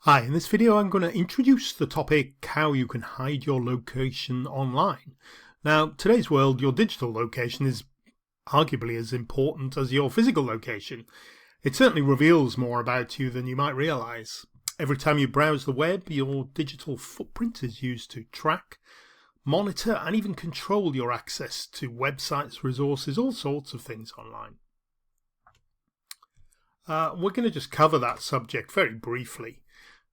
Hi, in this video I'm going to introduce the topic how you can hide your location online. Now, today's world, your digital location is arguably as important as your physical location. It certainly reveals more about you than you might realize. Every time you browse the web, your digital footprint is used to track, monitor, and even control your access to websites, resources, all sorts of things online. We're going to just cover that subject very briefly.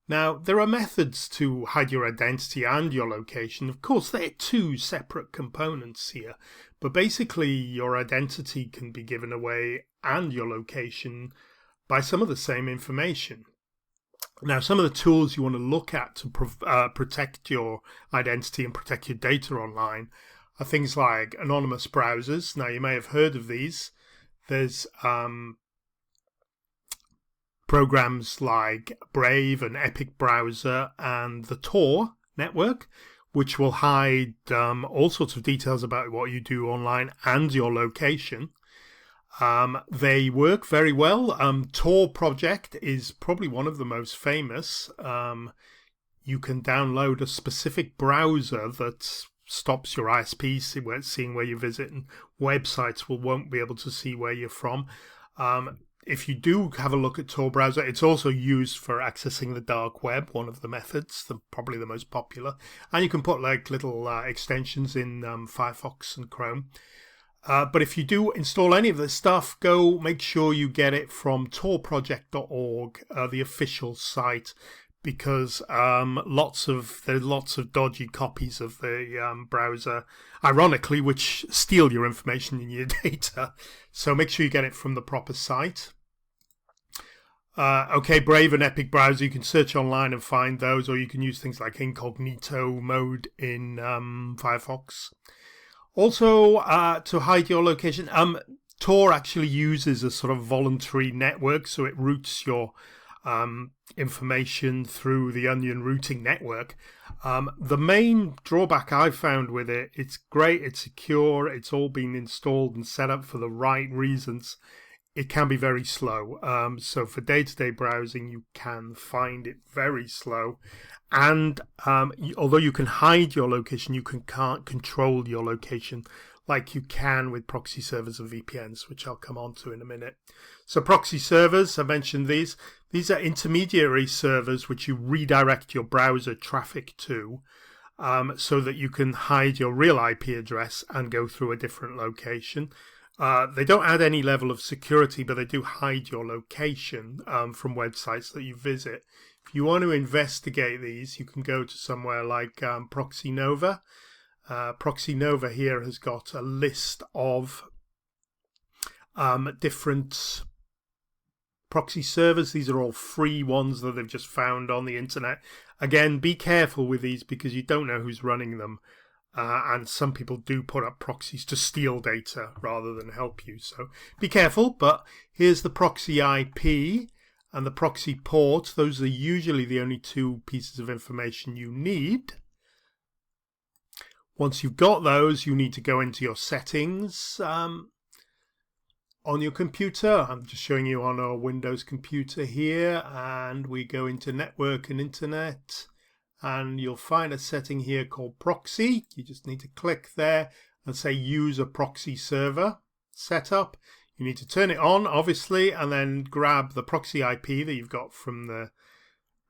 Now, there are methods to hide your identity and your location. Of course, they're two separate components here, but basically your identity can be given away and your location by some of the same information. Now, some of the tools you want to look at to protect your identity and protect your data online are things like anonymous browsers. Now, you may have heard of these. There's programs like Brave and Epic Browser and the Tor network, which will hide all sorts of details about what you do online and your location. They work very well. Tor project is probably one of the most famous. You can download a specific browser that stops your ISP seeing where you visit, and websites won't be able to see where you're from. If you do have a look at Tor browser, it's also used for accessing the dark web, one of the methods, probably the most popular. And you can put like little extensions in Firefox and Chrome. But if you do install any of this stuff, make sure you get it from torproject.org, the official site, because there's lots of dodgy copies of the browser, ironically, which steal your information and your data. So make sure you get it from the proper site. Okay, Brave and Epic Browser, you can search online and find those, or you can use things like incognito mode in Firefox. Also, to hide your location, Tor actually uses a sort of voluntary network, so it routes your information through the Onion routing network. The main drawback I've found with it, it's great, it's secure, it's all been installed and set up for the right reasons. It can be very slow. So for day-to-day browsing, you can find it very slow. And although you can hide your location, you can't control your location like you can with proxy servers and VPNs, which I'll come on to in a minute. So proxy servers, I mentioned these. These are intermediary servers which you redirect your browser traffic to, so that you can hide your real IP address and go through a different location. They don't add any level of security, but they do hide your location from websites that you visit. If you want to investigate these, you can go to somewhere like Proxy Nova. Proxy Nova here has got a list of different proxy servers. These are all free ones that they've just found on the internet. Again, be careful with these because you don't know who's running them. And some people do put up proxies to steal data rather than help you. So be careful, but here's the proxy IP and the proxy port. Those are usually the only two pieces of information you need. Once you've got those, you need to go into your settings on your computer. I'm just showing you on our Windows computer here, and we go into Network and Internet. And you'll find a setting here called proxy. You just need to click there and say use a proxy server setup. You need to turn it on, obviously, and then grab the proxy IP that you've got from the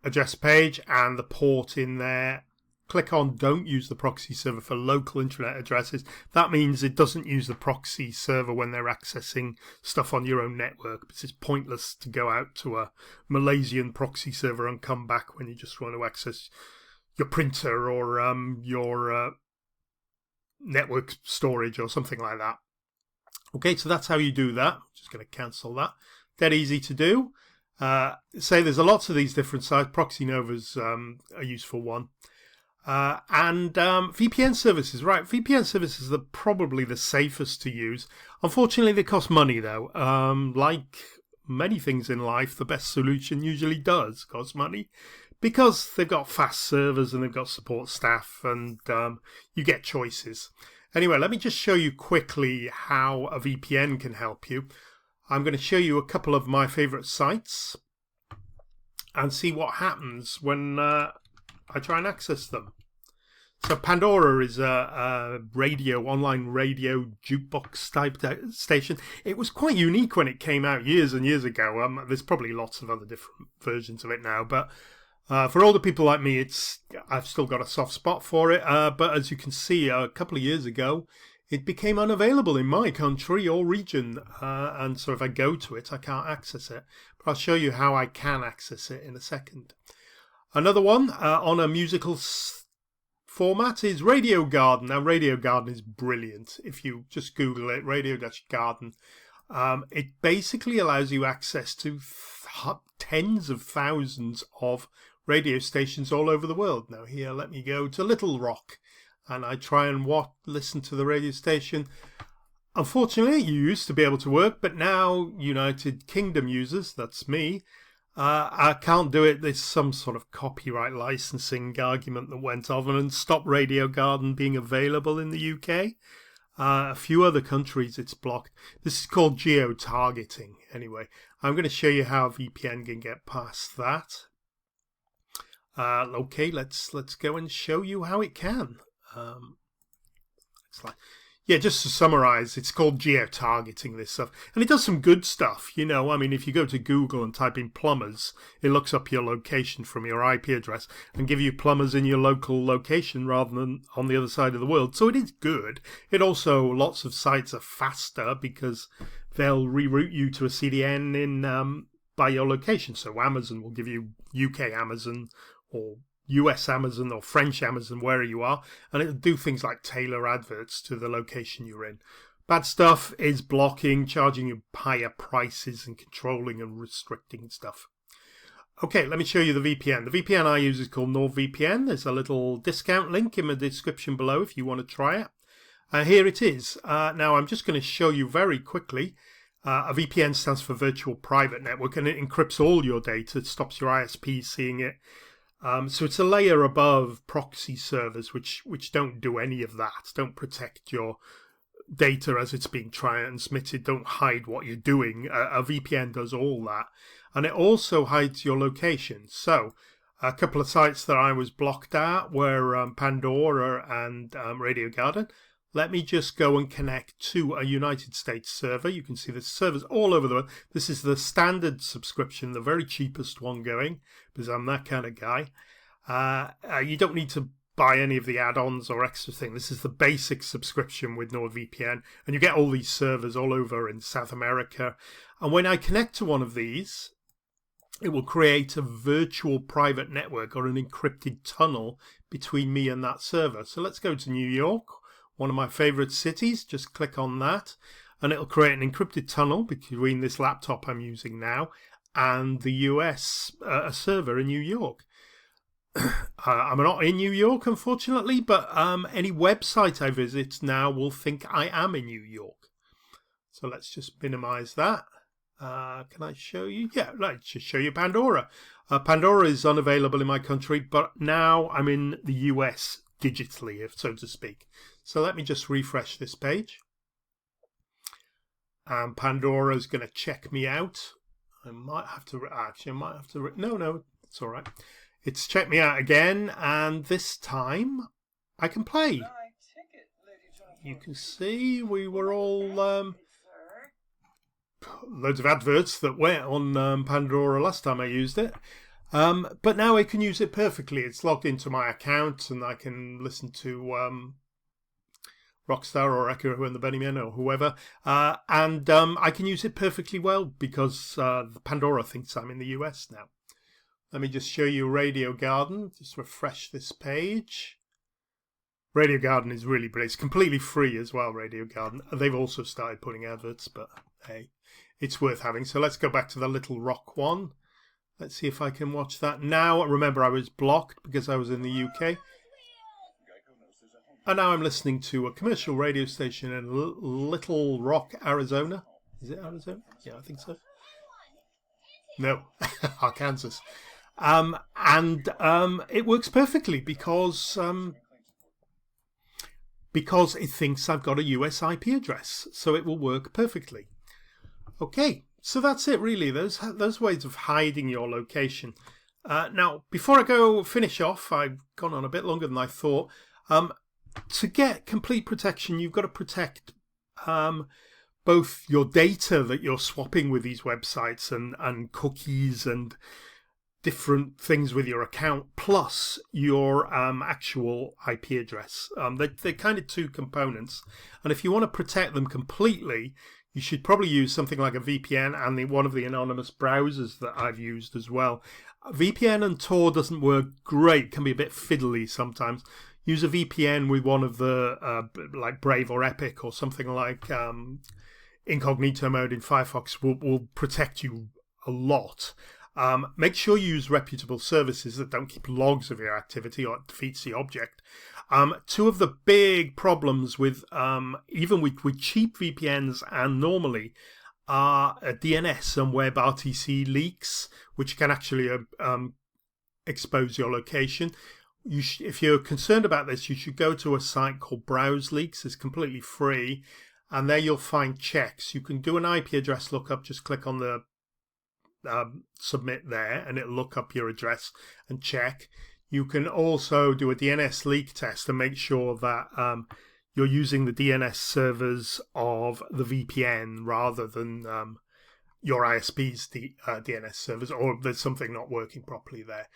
address page and the port in there. Click on don't use the proxy server for local internet addresses. That means it doesn't use the proxy server when they're accessing stuff on your own network, because it's pointless to go out to a Malaysian proxy server and come back when you just want to access your printer or your network storage or something like that. Okay, so that's how you do that. I'm just going to cancel that. Dead easy to do. Say there's lots of these different sites. Proxy Nova's a useful one. And VPN services, right? VPN services are probably the safest to use. Unfortunately, they cost money though. Like many things in life, the best solution usually does cost money, because they've got fast servers and they've got support staff, and you get choices. Anyway, let me just show you quickly how a VPN can help you. I'm going to show you a couple of my favorite sites. and see what happens when I try and access them. So Pandora is a online radio jukebox type station. It was quite unique when it came out years and years ago. There's probably lots of other different versions of it now, but for older people like me, I've still got a soft spot for it. But as you can see, a couple of years ago, it became unavailable in my country or region. And so if I go to it, I can't access it. But I'll show you how I can access it in a second. Another one on a musical format is Radio Garden. Now, Radio Garden is brilliant. If you just Google it, Radio-Garden, it basically allows you access to tens of thousands of radio stations all over the world. Now, here, let me go to Little Rock, and I try and listen to the radio station. Unfortunately, you used to be able to work, but now United Kingdom users, that's me, I can't do it. There's some sort of copyright licensing argument that went on and stopped Radio Garden being available in the UK. A few other countries it's blocked. This is called geo-targeting. Anyway, I'm going to show you how a VPN can get past that. Okay, let's go and show you how it can. Yeah, just to summarize, it's called geo-targeting, this stuff. And it does some good stuff, I mean, if you go to Google and type in plumbers, it looks up your location from your IP address and give you plumbers in your local location rather than on the other side of the world. So it is good. It also, lots of sites are faster because they'll reroute you to a CDN by your location. So Amazon will give you UK Amazon or US Amazon or French Amazon, wherever you are, and it'll do things like tailor adverts to the location you're in. Bad stuff is blocking, charging you higher prices and controlling and restricting stuff. Okay, let me show you the VPN. The VPN I use is called NordVPN. There's a little discount link in the description below if you want to try it. Here it is. Now I'm just going to show you very quickly. A VPN stands for Virtual Private Network, and it encrypts all your data. It stops your ISP seeing it. So it's a layer above proxy servers, which don't do any of that, don't protect your data as it's being transmitted, don't hide what you're doing. A VPN does all that. And it also hides your location. So a couple of sites that I was blocked at were Pandora and Radio Garden. Let me just go and connect to a United States server. You can see the servers all over the world. This is the standard subscription, the very cheapest one going, because I'm that kind of guy. You don't need to buy any of the add-ons or extra thing. This is the basic subscription with NordVPN, and you get all these servers all over in South America. And when I connect to one of these, it will create a virtual private network or an encrypted tunnel between me and that server. So let's go to New York, one of my favorite cities. Just click on that and it'll create an encrypted tunnel between this laptop I'm using now and the US server in New York. I'm not in New York, unfortunately, but any website I visit now will think I am in New York. So let's just minimize that. Can I show you? Yeah, let's just show you Pandora. Pandora is unavailable in my country, but now I'm in the US digitally, if so to speak. So let me just refresh this page. And Pandora is going to check me out. I might have to, no, it's all right. It's checked me out again, and this time I can play. You can see we were all loads of adverts that went on Pandora last time I used it. But now I can use it perfectly. It's logged into my account and I can listen to Rockstar or Echo and the Bunnymen or whoever. And I can use it perfectly well because Pandora thinks I'm in the US now. Let me just show you Radio Garden. Just refresh this page. Radio Garden is really brilliant. It's completely free as well, Radio Garden. They've also started putting adverts, but hey, it's worth having. So let's go back to the Little Rock one. Let's see if I can watch that now. Remember, I was blocked because I was in the UK. And now I'm listening to a commercial radio station in Little Rock, Arizona. Is it Arizona? Yeah, I think so. No, Arkansas. It works perfectly because it thinks I've got a US IP address, so it will work perfectly. Okay, so that's it really. Those ways of hiding your location. Now, before I go finish off, I've gone on a bit longer than I thought. To get complete protection, you've got to protect both your data that you're swapping with these websites and cookies and different things with your account, plus your actual IP address. They're kind of two components. And if you want to protect them completely, you should probably use something like a VPN and one of the anonymous browsers that I've used as well. VPN and Tor doesn't work great, can be a bit fiddly sometimes. Use a VPN with one of the like Brave or Epic or something like incognito mode in Firefox will protect you a lot. Make sure you use reputable services that don't keep logs of your activity or it defeats the object. Two of the big problems with even with cheap VPNs and normally are DNS and WebRTC leaks, which can actually expose your location. If you're concerned about this, you should go to a site called Browse Leaks. It's completely free, and there you'll find checks. You can do an IP address lookup. Just click on the submit there, and it'll look up your address and check. You can also do a DNS leak test and make sure that you're using the DNS servers of the VPN rather than your ISP's DNS servers, or there's something not working properly there.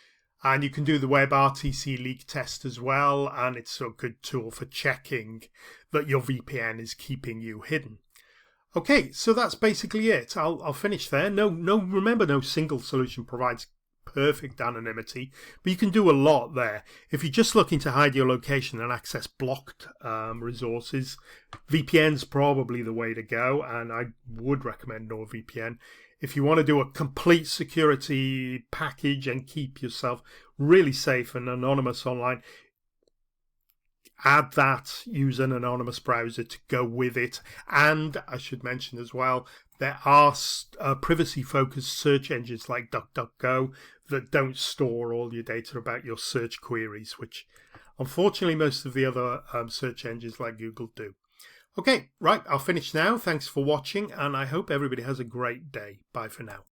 And you can do the WebRTC leak test as well, and it's a good tool for checking that your VPN is keeping you hidden. Okay, so that's basically it. I'll finish there. Remember, no single solution provides perfect anonymity, but you can do a lot there. If you're just looking to hide your location and access blocked resources, VPN's probably the way to go, and I would recommend NordVPN. If you want to do a complete security package and keep yourself really safe and anonymous online, add that, use an anonymous browser to go with it. And I should mention as well, there are privacy-focused search engines like DuckDuckGo that don't store all your data about your search queries, which unfortunately most of the other search engines like Google do. Okay, right, I'll finish now. Thanks for watching, and I hope everybody has a great day. Bye for now.